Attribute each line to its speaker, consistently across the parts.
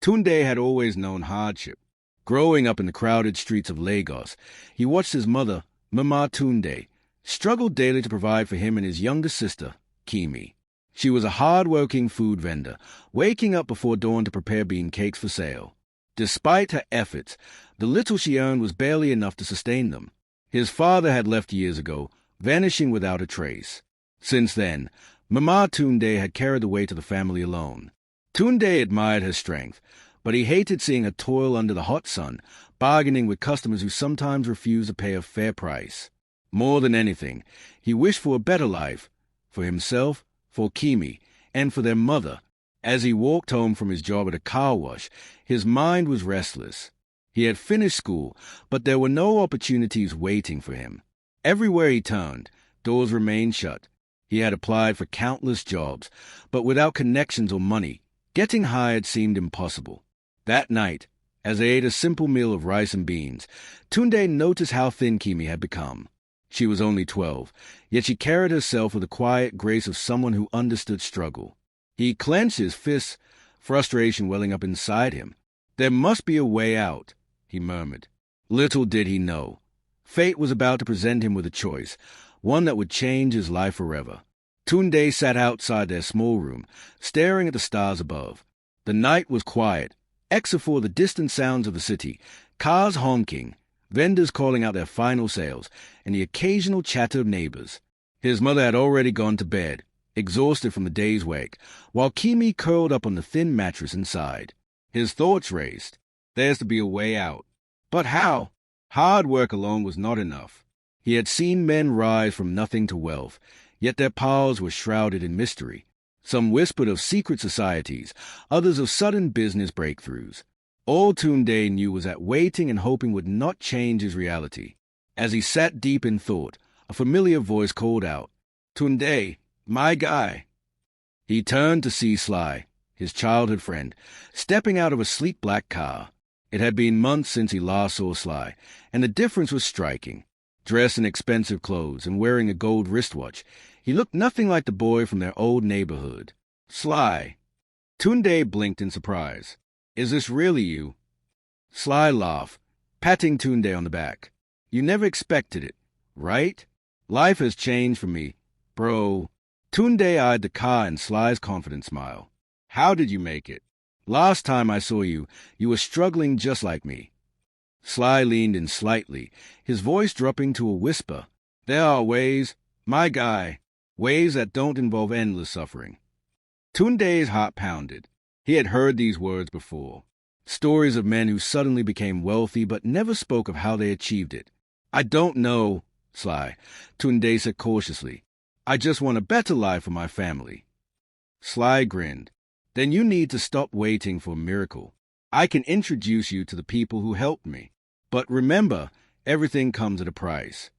Speaker 1: Tunde had always known hardship. Growing up in the crowded streets of Lagos, he watched his mother, Mama Tunde, struggle daily to provide for him and his younger sister, Kemi. She was a hard-working food vendor, waking up before dawn to prepare bean cakes for sale. Despite her efforts, the little she earned was barely enough to sustain them. His father had left years ago, vanishing without a trace. Since then, Mama Tunde had carried the weight of the family alone. Tunde admired her strength, but he hated seeing her toil under the hot sun, bargaining with customers who sometimes refused to pay a fair price. More than anything, he wished for a better life, for himself, for Kemi, and for their mother. As he walked home from his job at a car wash, his mind was restless. He had finished school, but there were no opportunities waiting for him. Everywhere he turned, doors remained shut. He had applied for countless jobs, but without connections or money, getting hired seemed impossible. That night, as they ate a simple meal of rice and beans, Tunde noticed how thin Kemi had become. She was only 12, yet she carried herself with the quiet grace of someone who understood struggle. He clenched his fists, frustration welling up inside him. "There must be a way out," he murmured. Little did he know. Fate was about to present him with a choice, one that would change his life forever. Tunde sat outside their small room, staring at the stars above. The night was quiet, except for the distant sounds of the city, cars honking, vendors calling out their final sales, and the occasional chatter of neighbors. His mother had already gone to bed, exhausted from the day's work, while Kemi curled up on the thin mattress inside. His thoughts raced. There's to be a way out. But how? Hard work alone was not enough. He had seen men rise from nothing to wealth, yet their paths were shrouded in mystery. Some whispered of secret societies, others of sudden business breakthroughs. All Tunde knew was that waiting and hoping would not change his reality. As he sat deep in thought, a familiar voice called out, "Tunde, my guy." He turned to see Sly, his childhood friend, stepping out of a sleek black car. It had been months since he last saw Sly, and the difference was striking. Dressed in expensive clothes and wearing a gold wristwatch, he looked nothing like the boy from their old neighborhood. "Sly." Tunde blinked in surprise. "Is this really you?" Sly laughed, patting Tunde on the back. "You never expected it, right? Life has changed for me, bro." Tunde eyed the car in Sly's confident smile. "How did you make it? Last time I saw you, you were struggling just like me." Sly leaned in slightly, his voice dropping to a whisper. "There are ways, my guy, ways that don't involve endless suffering." Tunde's heart pounded. He had heard these words before. Stories of men who suddenly became wealthy but never spoke of how they achieved it. "I don't know, Sly," Tunde said cautiously. "I just want a better life for my family." Sly grinned. "Then you need to stop waiting for a miracle. I can introduce you to the people who helped me. But remember, everything comes at a price."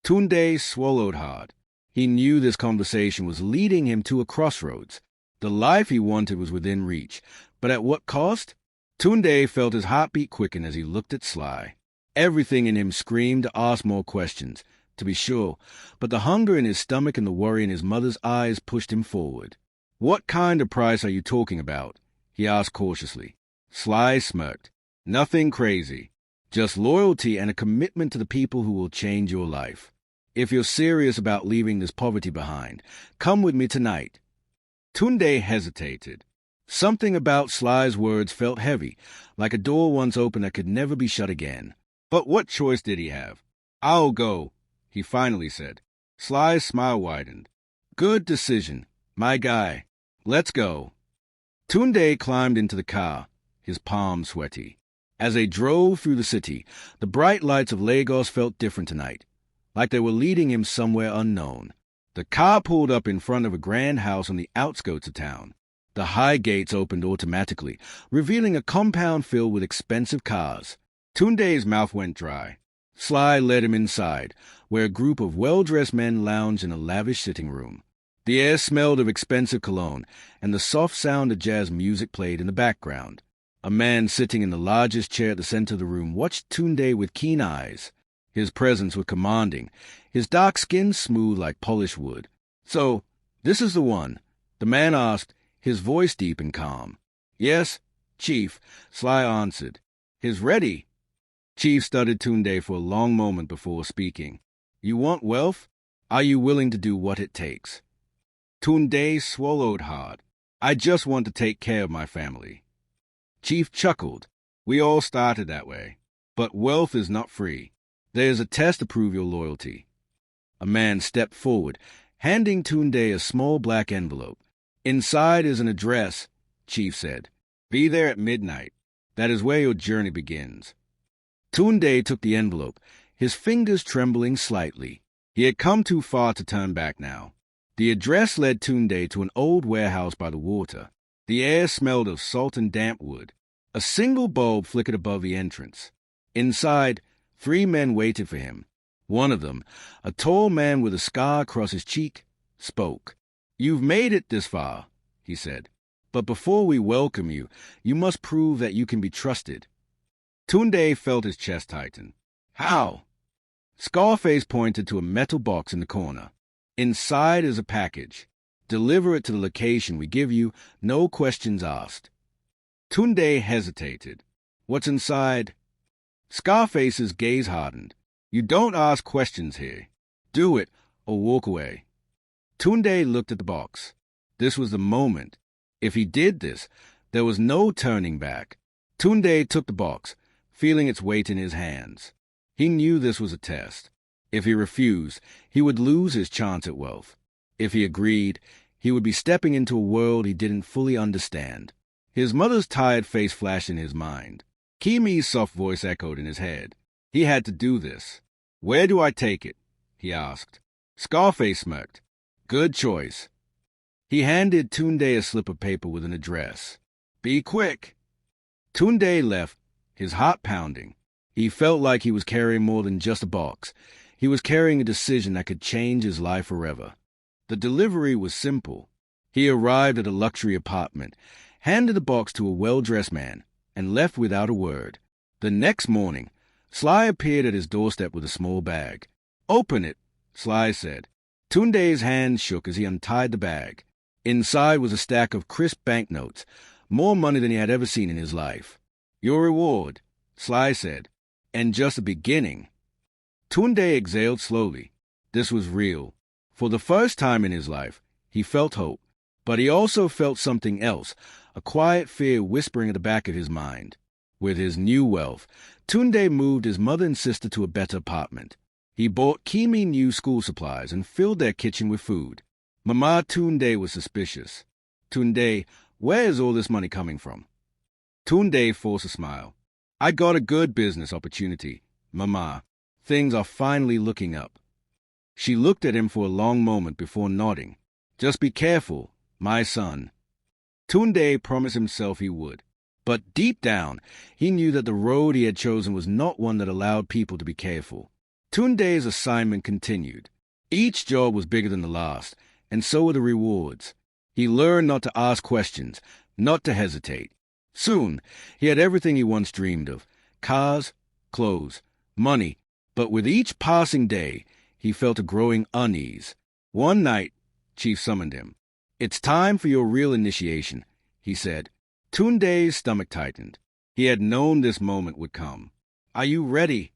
Speaker 1: Tunde swallowed hard. He knew this conversation was leading him to a crossroads. The life he wanted was within reach, but at what cost? Tunde felt his heartbeat quicken as he looked at Sly. Everything in him screamed to ask more questions, to be sure, but the hunger in his stomach and the worry in his mother's eyes pushed him forward. "What kind of price are you talking about?" he asked cautiously. Sly smirked. "Nothing crazy. Just loyalty and a commitment to the people who will change your life. If you're serious about leaving this poverty behind, come with me tonight." Tunde hesitated. Something about Sly's words felt heavy, like a door once open that could never be shut again. But what choice did he have? "I'll go," he finally said. Sly's smile widened. "Good decision, my guy. Let's go." Tunde climbed into the car, his palms sweaty. As they drove through the city, the bright lights of Lagos felt different tonight, like they were leading him somewhere unknown. The car pulled up in front of a grand house on the outskirts of town. The high gates opened automatically, revealing a compound filled with expensive cars. Tunde's mouth went dry. Sly led him inside, where a group of well-dressed men lounged in a lavish sitting room. The air smelled of expensive cologne, and the soft sound of jazz music played in the background. A man sitting in the largest chair at the center of the room watched Tunde with keen eyes. His presence was commanding, his dark skin smooth like polished wood. "So, this is the one?" the man asked, his voice deep and calm. "Yes, "Chief," Sly answered. "His ready." Chief studied Tunde for a long moment before speaking. "You want wealth? Are you willing to do what it takes?" Tunde swallowed hard. "I just want to take care of my family." Chief chuckled. "We all started that way. But wealth is not free. There is a test to prove your loyalty." A man stepped forward, handing Tunde a small black envelope. "Inside is an address," Chief said. "Be there at midnight. That is where your journey begins." Tunde took the envelope, his fingers trembling slightly. He had come too far to turn back now. The address led Tunde to an old warehouse by the water. The air smelled of salt and damp wood. A single bulb flickered above the entrance. Inside, 3 men waited for him. One of them, a tall man with a scar across his cheek, spoke. "You've made it this far," he said. "But before we welcome you, you must prove that you can be trusted." Tunde felt his chest tighten. "How?" Scarface pointed to a metal box in the corner. "Inside is a package. Deliver it to the location we give you, no questions asked." Tunde hesitated. "What's inside?" Scarface's gaze hardened. "You don't ask questions here. Do it or walk away." Tunde looked at the box. This was the moment. If he did this, there was no turning back. Tunde took the box, feeling its weight in his hands. He knew this was a test. If he refused, he would lose his chance at wealth. If he agreed, he would be stepping into a world he didn't fully understand. His mother's tired face flashed in his mind. Kemi's soft voice echoed in his head. He had to do this. "Where do I take it?" he asked. Scarface smirked. "Good choice." He handed Tunde a slip of paper with an address. "Be quick." Tunde left, his heart pounding. He felt like he was carrying more than just a box. He was carrying a decision that could change his life forever. The delivery was simple. He arrived at a luxury apartment, handed the box to a well-dressed man, and left without a word. The next morning, Sly appeared at his doorstep with a small bag. "Open it," Sly said. Tunde's hand shook as he untied the bag. Inside was a stack of crisp banknotes, more money than he had ever seen in his life. "Your reward," Sly said, "and just a beginning." Tunde exhaled slowly. This was real. For the first time in his life, he felt hope. But he also felt something else, a quiet fear whispering at the back of his mind. With his new wealth, Tunde moved his mother and sister to a better apartment. He bought Kemi new school supplies and filled their kitchen with food. Mama Tunde was suspicious. "Tunde, where is all this money coming from?" Tunde forced a smile. "I got a good business opportunity, Mama. Things are finally looking up." She looked at him for a long moment before nodding. "Just be careful, my son." Tunde promised himself he would. But deep down, he knew that the road he had chosen was not one that allowed people to be careful. Tunde's assignment continued. Each job was bigger than the last, and so were the rewards. He learned not to ask questions, not to hesitate. Soon, he had everything he once dreamed of: cars, clothes, money. But with each passing day, he felt a growing unease. One night, Chief summoned him. "It's time for your real initiation," he said. Tunde's stomach tightened. He had known this moment would come. "Are you ready?"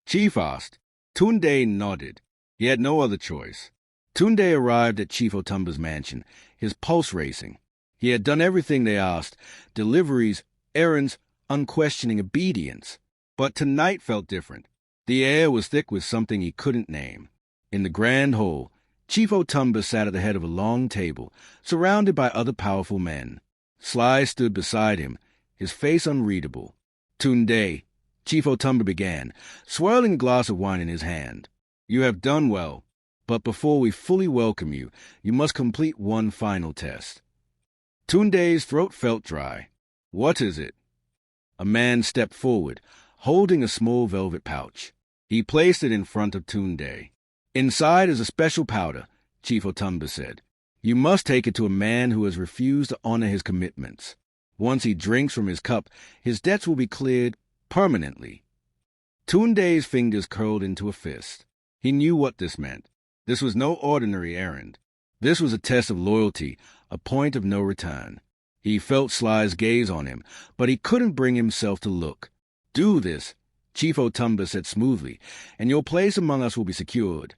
Speaker 1: Chief asked. Tunde nodded. He had no other choice. Tunde arrived at Chief Otumba's mansion, his pulse racing. He had done everything they asked: deliveries, errands, unquestioning obedience. But tonight felt different. The air was thick with something he couldn't name. In the grand hall, Chief Otumba sat at the head of a long table, surrounded by other powerful men. Sly stood beside him, his face unreadable. "Tunde," Chief Otumba began, swirling a glass of wine in his hand. "You have done well, but before we fully welcome you, you must complete one final test." Tunde's throat felt dry. "What is it?" A man stepped forward, holding a small velvet pouch. He placed it in front of Tunde. "Inside is a special powder," Chief Otumba said. "You must take it to a man who has refused to honor his commitments. Once he drinks from his cup, his debts will be cleared permanently." Tunde's fingers curled into a fist. He knew what this meant. This was no ordinary errand. This was a test of loyalty, a point of no return. He felt Sly's gaze on him, but he couldn't bring himself to look. "Do this," Chief Otumba said smoothly, "and your place among us will be secured."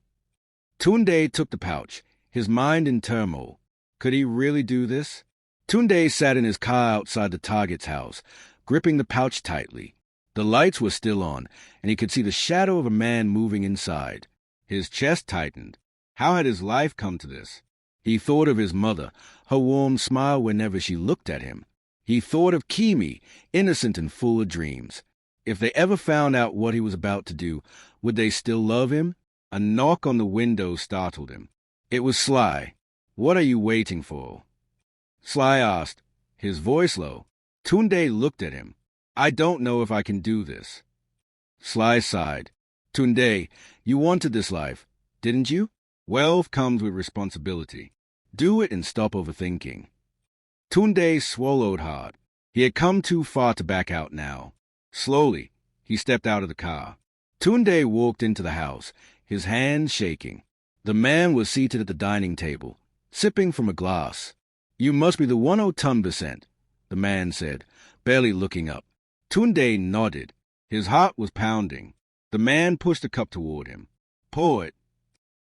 Speaker 1: Tunde took the pouch, his mind in turmoil. Could he really do this? Tunde sat in his car outside the target's house, gripping the pouch tightly. The lights were still on, and he could see the shadow of a man moving inside. His chest tightened. How had his life come to this? He thought of his mother, her warm smile whenever she looked at him. He thought of Kemi, innocent and full of dreams. If they ever found out what he was about to do, would they still love him? A knock on the window startled him. It was Sly. "What are you waiting for?" Sly asked, his voice low. Tunde looked at him. "I don't know if I can do this." Sly sighed. "Tunde, you wanted this life, didn't you? Wealth comes with responsibility. Do it and stop overthinking." Tunde swallowed hard. He had come too far to back out now. Slowly, he stepped out of the car. Tunde walked into the house, his hands shaking. The man was seated at the dining table, sipping from a glass. "You must be the one Otumba sent," the man said, barely looking up. Tunde nodded. His heart was pounding. The man pushed the cup toward him. "Pour it."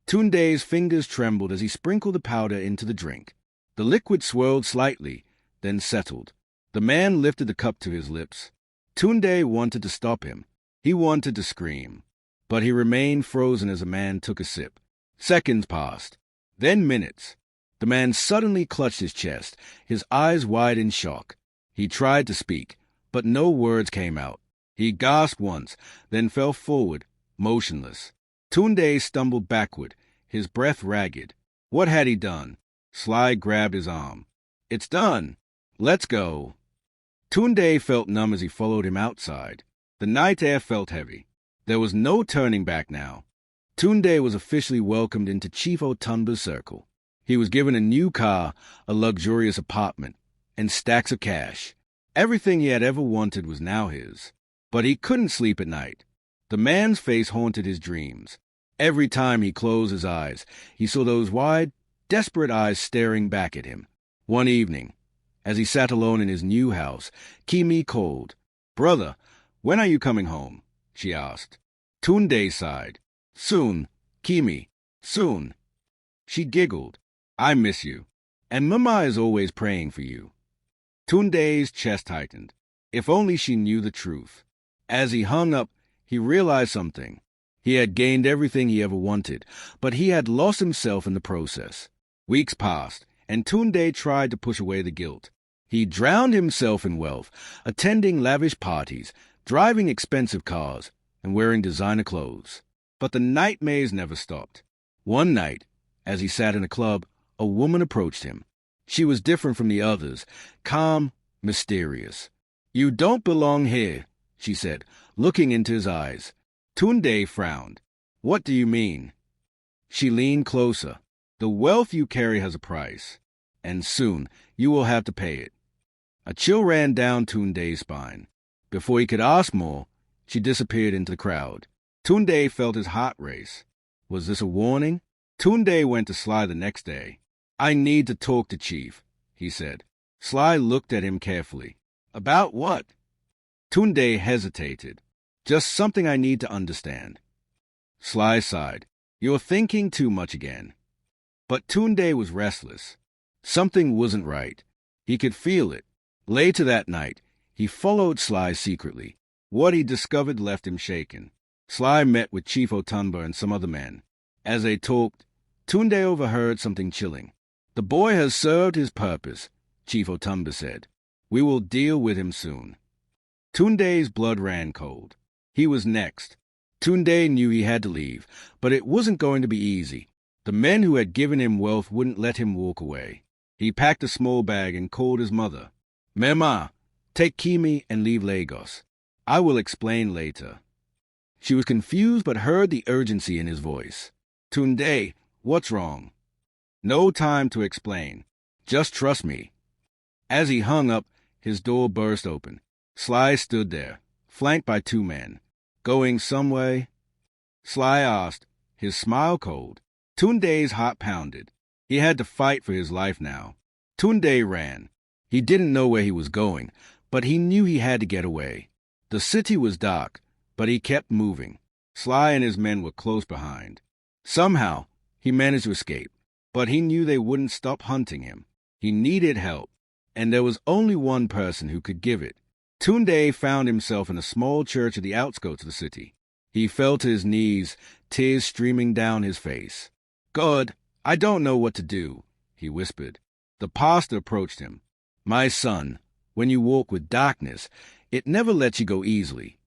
Speaker 1: Tunde's fingers trembled as he sprinkled the powder into the drink. The liquid swirled slightly, then settled. The man lifted the cup to his lips. Tunde wanted to stop him. He wanted to scream. But he remained frozen as the man took a sip. Seconds passed. Then minutes. The man suddenly clutched his chest, his eyes wide in shock. He tried to speak, but no words came out. He gasped once, then fell forward, motionless. Tunde stumbled backward, his breath ragged. What had he done? Sly grabbed his arm. "It's done. Let's go." Tunde felt numb as he followed him outside. The night air felt heavy. There was no turning back now. Tunde was officially welcomed into Chief Otumba's circle. He was given a new car, a luxurious apartment, and stacks of cash. Everything he had ever wanted was now his. But he couldn't sleep at night. The man's face haunted his dreams. Every time he closed his eyes, he saw those wide, desperate eyes staring back at him. One evening, as he sat alone in his new house, Kemi called. "Brother, when are you coming home?" she asked. Tunde sighed. "Soon, Kemi, soon." She giggled. "I miss you. And Mama is always praying for you." Tunde's chest tightened. If only she knew the truth. As he hung up, he realized something. He had gained everything he ever wanted, but he had lost himself in the process. Weeks passed, and Tunde tried to push away the guilt. He drowned himself in wealth, attending lavish parties, driving expensive cars, and wearing designer clothes. But the nightmares never stopped. One night, as he sat in a club, a woman approached him. She was different from the others, calm, mysterious. "You don't belong here," she said, looking into his eyes. Tunde frowned. "What do you mean?" She leaned closer. "The wealth you carry has a price, and soon you will have to pay it." A chill ran down Tunde's spine. Before he could ask more, she disappeared into the crowd. Tunde felt his heart race. Was this a warning? Tunde went to Sly the next day. "I need to talk to Chief," he said. Sly looked at him carefully. "About what?" Tunde hesitated. "Just something I need to understand." Sly sighed. "You're thinking too much again." But Tunde was restless. Something wasn't right. He could feel it. Later that night, he followed Sly secretly. What he discovered left him shaken. Sly met with Chief Otumba and some other men. As they talked, Tunde overheard something chilling. "The boy has served his purpose," Chief Otumba said. "We will deal with him soon." Tunde's blood ran cold. He was next. Tunde knew he had to leave, but it wasn't going to be easy. The men who had given him wealth wouldn't let him walk away. He packed a small bag and called his mother. "Mema, take Kemi and leave Lagos. I will explain later." She was confused but heard the urgency in his voice. "Tunde, what's wrong?" "No time to explain. Just trust me." As he hung up, his door burst open. Sly stood there, flanked by two men. "Going some way?" Sly asked, his smile cold. Tunde's heart pounded. He had to fight for his life now. Tunde ran. He didn't know where he was going, but he knew he had to get away. The city was dark, but he kept moving. Sly and his men were close behind. Somehow, he managed to escape, but he knew they wouldn't stop hunting him. He needed help, and there was only one person who could give it. Tunde found himself in a small church at the outskirts of the city. He fell to his knees, tears streaming down his face. "God, I don't know what to do," he whispered. The pastor approached him. "My son, when you walk with darkness, it never lets you go easily."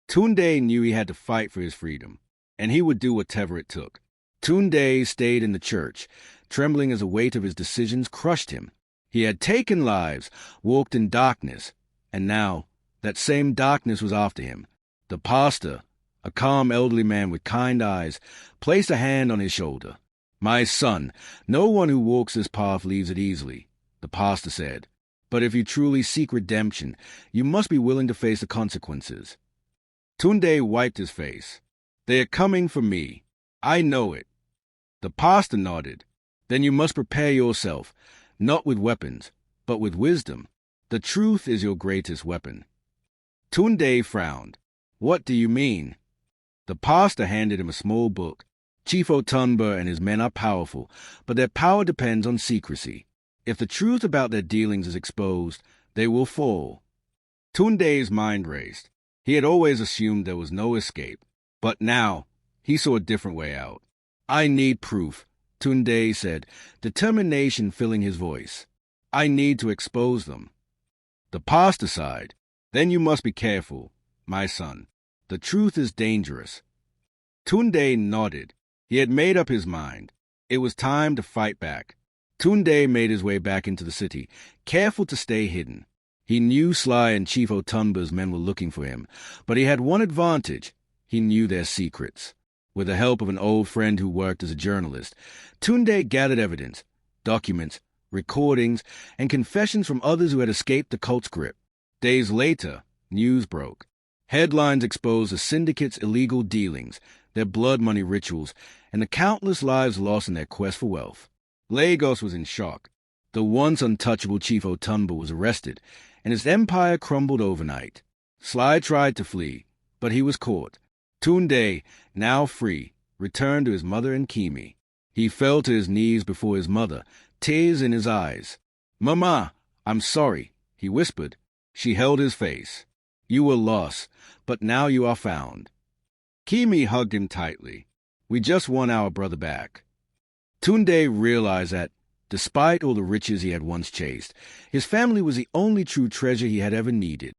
Speaker 1: Tunde knew he had to fight for his freedom, and he would do whatever it took. Tunde stayed in the church, trembling as the weight of his decisions crushed him. He had taken lives, walked in darkness, and now that same darkness was after him. The pastor, a calm elderly man with kind eyes, placed a hand on his shoulder. "My son, no one who walks this path leaves it easily," the pastor said. "But if you truly seek redemption, you must be willing to face the consequences." Tunde wiped his face. "They are coming for me. I know it." The pastor nodded. "Then you must prepare yourself, not with weapons, but with wisdom. The truth is your greatest weapon." Tunde frowned. "What do you mean?" The pastor handed him a small book. Chiefo Tunde and his men are powerful, but their power depends on secrecy. If the truth about their dealings is exposed, they will fall. Tunde's mind raced. He had always assumed there was no escape, but now he saw a different way out. "I need proof," Tunde said, determination filling his voice. "I need to expose them." The pastor sighed. "Then you must be careful, my son. The truth is dangerous." Tunde nodded. He had made up his mind. It was time to fight back. Tunde made his way back into the city, careful to stay hidden. He knew Sly and Chiefo Tunde's men were looking for him, but he had one advantage. He knew their secrets. With the help of an old friend who worked as a journalist, Tunde gathered evidence, documents, recordings, and confessions from others who had escaped the cult's grip. Days later, news broke. Headlines exposed the syndicate's illegal dealings, their blood money rituals, and the countless lives lost in their quest for wealth. Lagos was in shock. The once untouchable Chiefo Tunde was arrested, and his empire crumbled overnight. Sly tried to flee, but he was caught. Tunde, now free, returned to his mother and Kemi. He fell to his knees before his mother, tears in his eyes. "Mama, I'm sorry," he whispered. She held his face. "You were lost, but now you are found." Kemi hugged him tightly. "We just won our brother back." Tunde realized that, despite all the riches he had once chased, his family was the only true treasure he had ever needed.